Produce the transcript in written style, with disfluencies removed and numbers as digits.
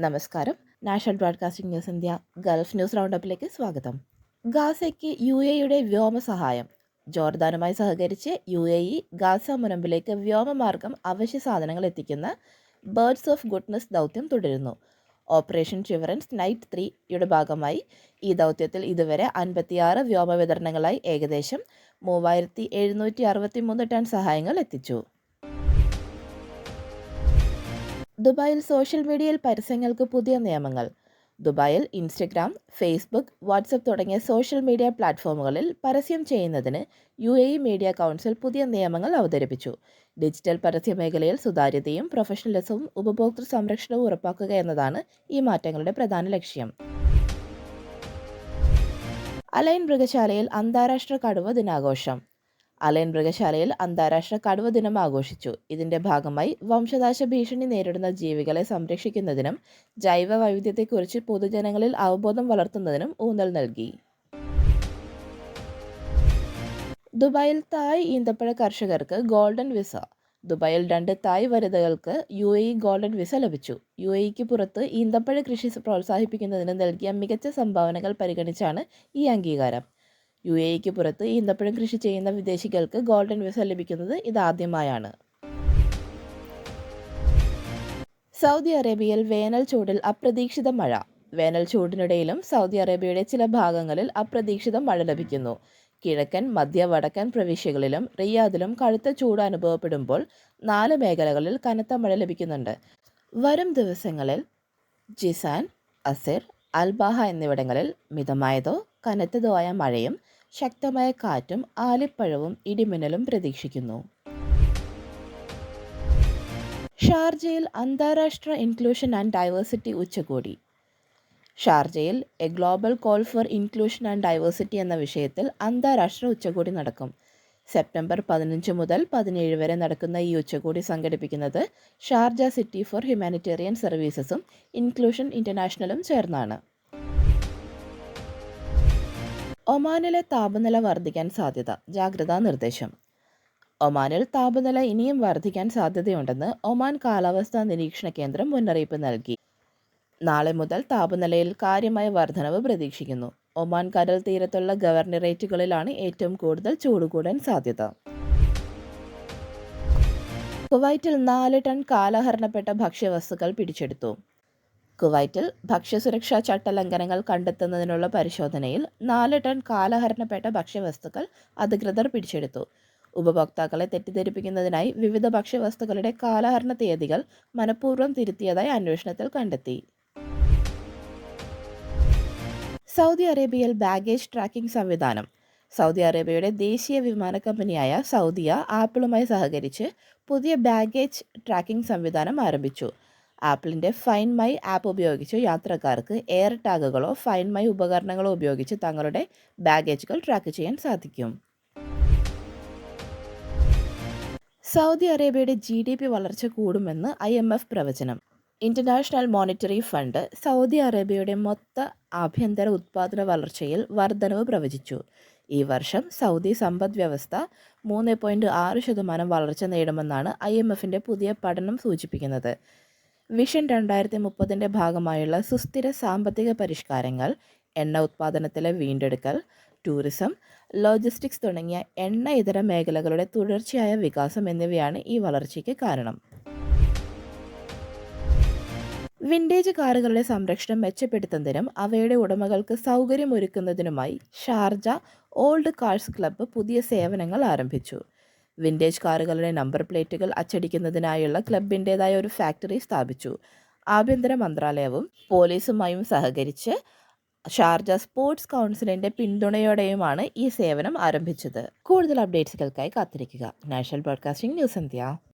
നമസ്കാരം. National broadcasting news India Gulf news റൗണ്ടപ്പിലേക്ക് സ്വാഗതം. ഗാസയ്ക്ക് UAEയുടെ വ്യോമ സഹായം. ജോർദാനുമായി സഹകരിച്ച് UAE ഗാസ മുനമ്പിലേക്ക് വ്യോമമാർഗം അവശ്യ സാധനങ്ങൾ എത്തിക്കുന്ന ബേർഡ്സ് ഓഫ് ഗുഡ്നസ് ദൗത്യം തുടരുന്നു. ഓപ്പറേഷൻ ചിവറൻസ് നൈറ്റ് 3യുടെ ഭാഗമായി ഈ ദൗത്യത്തിൽ ഇതുവരെ 56 വ്യോമ വിതരണങ്ങളായി ഏകദേശം 3763 ടൺ സഹായങ്ങൾ എത്തിച്ചു. ദുബായിൽ സോഷ്യൽ മീഡിയയിൽ പരസ്യങ്ങൾക്ക് പുതിയ നിയമങ്ങൾ. ദുബായിൽ ഇൻസ്റ്റഗ്രാം, ഫേസ്ബുക്ക്, വാട്സപ്പ് തുടങ്ങിയ സോഷ്യൽ മീഡിയ പ്ലാറ്റ്ഫോമുകളിൽ പരസ്യം ചെയ്യുന്നതിന് UAE മീഡിയ കൗൺസിൽ പുതിയ നിയമങ്ങൾ അവതരിപ്പിച്ചു. ഡിജിറ്റൽ പരസ്യ മേഖലയിൽ സുതാര്യതയും പ്രൊഫഷണലിസവും ഉപഭോക്തൃ സംരക്ഷണവും ഉറപ്പാക്കുക എന്നതാണ് ഈ മാറ്റങ്ങളുടെ പ്രധാന ലക്ഷ്യം. അലൈൻ മൃഗശാലയിൽ അന്താരാഷ്ട്ര കടുവ ദിനാഘോഷം. അലൈൻ മൃഗശാലയിൽ അന്താരാഷ്ട്ര കടുവ ദിനം ആഘോഷിച്ചു. ഇതിന്റെ ഭാഗമായി വംശനാശ ഭീഷണി നേരിടുന്ന ജീവികളെ സംരക്ഷിക്കുന്നതിനും ജൈവ വൈവിധ്യത്തെക്കുറിച്ച് പൊതുജനങ്ങളിൽ അവബോധം വളർത്തുന്നതിനും ഊന്നൽ നൽകി. ദുബായിൽ തായ് ഈന്തപ്പഴ കർഷകർക്ക് ഗോൾഡൻ വിസ. ദുബായിൽ 2 തായ് വനിതകൾക്ക് UAE ഗോൾഡൻ വിസ ലഭിച്ചു. UAEക്ക് പുറത്ത് ഈന്തപ്പഴ കൃഷി പ്രോത്സാഹിപ്പിക്കുന്നതിന് നൽകിയ മികച്ച സംഭാവനകൾ പരിഗണിച്ചാണ് ഈ അംഗീകാരം. UAEക്ക് പുറത്ത് ഈന്തപ്പഴം കൃഷി ചെയ്യുന്ന വിദേശികൾക്ക് ഗോൾഡൻ വിസ ലഭിക്കുന്നത് ഇതാദ്യമായാണ്. സൗദി അറേബ്യയിൽ വേനൽ ചൂടിൽ അപ്രതീക്ഷിത മഴ. വേനൽ ചൂടിനിടയിലും സൗദി അറേബ്യയുടെ ചില ഭാഗങ്ങളിൽ അപ്രതീക്ഷിത മഴ ലഭിക്കുന്നു. കിഴക്കൻ, മധ്യ, വടക്കൻ പ്രവിശ്യകളിലും റിയാദിലും കടുത്ത ചൂട് അനുഭവപ്പെടുമ്പോൾ 4 മേഖലകളിൽ കനത്ത മഴ ലഭിക്കുന്നുണ്ട്. വരും ദിവസങ്ങളിൽ ജിസാൻ, അസിർ, അൽബാഹ എന്നിവിടങ്ങളിൽ മിതമായതോ കനത്തതോ ആയ മഴയും ശക്തമായ കാറ്റും ആലിപ്പഴവും ഇടിമിന്നലും പ്രതീക്ഷിക്കുന്നു. ഷാർജയിൽ അന്താരാഷ്ട്ര ഇൻക്ലൂഷൻ ആൻഡ് ഡൈവേഴ്സിറ്റി ഉച്ചകോടി. ഷാർജയിൽ a global call for inclusion and diversity എന്ന വിഷയത്തിൽ അന്താരാഷ്ട്ര ഉച്ചകോടി നടക്കും. സെപ്റ്റംബർ 15 മുതൽ 17 വരെ നടക്കുന്ന ഈ ഉച്ചകോടി സംഘടിപ്പിക്കുന്നത് ഷാർജ സിറ്റി ഫോർ ഹ്യൂമാനിറ്റേറിയൻ സർവീസസും ഇൻക്ലൂഷൻ ഇൻ്റർനാഷണലും ചേർന്നാണ്. ഒമാനിലെ താപനില വർദ്ധിക്കാൻ സാധ്യത. ജാഗ്രതാ നിർദ്ദേശം. ഒമാനിൽ താപനില ഇനിയും വർദ്ധിക്കാൻ സാധ്യതയുണ്ടെന്ന് ഒമാൻ കാലാവസ്ഥാ നിരീക്ഷണ കേന്ദ്രം മുന്നറിയിപ്പ് നൽകി. നാളെ മുതൽ താപനിലയിൽ കാര്യമായ വർധനവ് പ്രതീക്ഷിക്കുന്നു. ഒമാൻ കടൽ തീരത്തുള്ള ഗവർണറേറ്റുകളിലാണ് ഏറ്റവും കൂടുതൽ ചൂട് കൂടാൻ സാധ്യത. കുവൈറ്റിൽ 4 ടൺ കാലഹരണപ്പെട്ട ഭക്ഷ്യവസ്തുക്കൾ പിടിച്ചെടുത്തു. കുവൈറ്റിൽ ഭക്ഷ്യസുരക്ഷാ ചട്ടലംഘനങ്ങൾ കണ്ടെത്തുന്നതിനുള്ള പരിശോധനയിൽ 4 ടൺ കാലഹരണപ്പെട്ട ഭക്ഷ്യവസ്തുക്കൾ അധികൃതർ പിടിച്ചെടുത്തു. ഉപഭോക്താക്കളെ തെറ്റിദ്ധരിപ്പിക്കുന്നതിനായി വിവിധ ഭക്ഷ്യവസ്തുക്കളുടെ കാലഹരണ തീയതികൾ മനഃപൂർവ്വം തിരുത്തിയതായി അന്വേഷണത്തിൽ കണ്ടെത്തി. സൗദി അറേബ്യയിൽ ബാഗേജ് ട്രാക്കിംഗ് സംവിധാനം. സൗദി അറേബ്യയുടെ ദേശീയ വിമാന കമ്പനിയായ സൗദിയ ആപ്പിളുമായി സഹകരിച്ച് പുതിയ ബാഗേജ് ട്രാക്കിംഗ് സംവിധാനം ആരംഭിച്ചു. ആപ്പിളിൻ്റെ ഫൈൻഡ് മൈ ആപ്പ് ഉപയോഗിച്ച് യാത്രക്കാർക്ക് എയർ ടാഗുകളോ ഫൈൻഡ് മൈ ഉപകരണങ്ങളോ ഉപയോഗിച്ച് തങ്ങളുടെ ബാഗേജുകൾ ട്രാക്ക് ചെയ്യാൻ സാധിക്കും. സൗദി അറേബ്യയുടെ GDP വളർച്ച കൂടുമെന്ന് IMF പ്രവചനം. ഇന്റർനാഷണൽ മോണിറ്ററി ഫണ്ട് സൗദി അറേബ്യയുടെ മൊത്ത ആഭ്യന്തര ഉത്പാദന വളർച്ചയിൽ വർധനവ് പ്രവചിച്ചു. ഈ വർഷം സൗദി സമ്പദ് വ്യവസ്ഥ 3.6% വളർച്ച നേടുമെന്നാണ് IMFൻ്റെ പുതിയ പഠനം സൂചിപ്പിക്കുന്നത്. വിഷൻ 2030ൻ്റെ ഭാഗമായുള്ള സുസ്ഥിര സാമ്പത്തിക പരിഷ്കാരങ്ങൾ, എണ്ണ ഉത്പാദനത്തിലെ വീണ്ടെടുക്കൽ, ടൂറിസം, ലോജിസ്റ്റിക്സ് തുടങ്ങിയ എണ്ണ ഇതര മേഖലകളുടെ തുടർച്ചയായ വികാസം എന്നിവയാണ് ഈ വളർച്ചയ്ക്ക് കാരണം. വിൻറ്റേജ് കാറുകളുടെ സംരക്ഷണം മെച്ചപ്പെടുത്തുന്നതിനും അവയുടെ ഉടമകൾക്ക് സൗകര്യമൊരുക്കുന്നതിനുമായി ഷാർജ ഓൾഡ് കാർസ് ക്ലബ്ബ് പുതിയ സേവനങ്ങൾ ആരംഭിച്ചു. വിൻറ്റേജ് കാറുകളുടെ നമ്പർ പ്ലേറ്റുകൾ അച്ചടിക്കുന്നതിനായുള്ള ക്ലബിൻ്റേതായ ഒരു ഫാക്ടറി സ്ഥാപിച്ചു. ആഭ്യന്തര മന്ത്രാലയവും പോലീസുമായും സഹകരിച്ച് ഷാർജ സ്പോർട്സ് കൗൺസിലിൻ്റെ പിന്തുണയോടെയുമാണ് ഈ സേവനം ആരംഭിച്ചത്. കൂടുതൽ അപ്ഡേറ്റ്സുകൾക്കായി കാത്തിരിക്കുക. National broadcasting news India.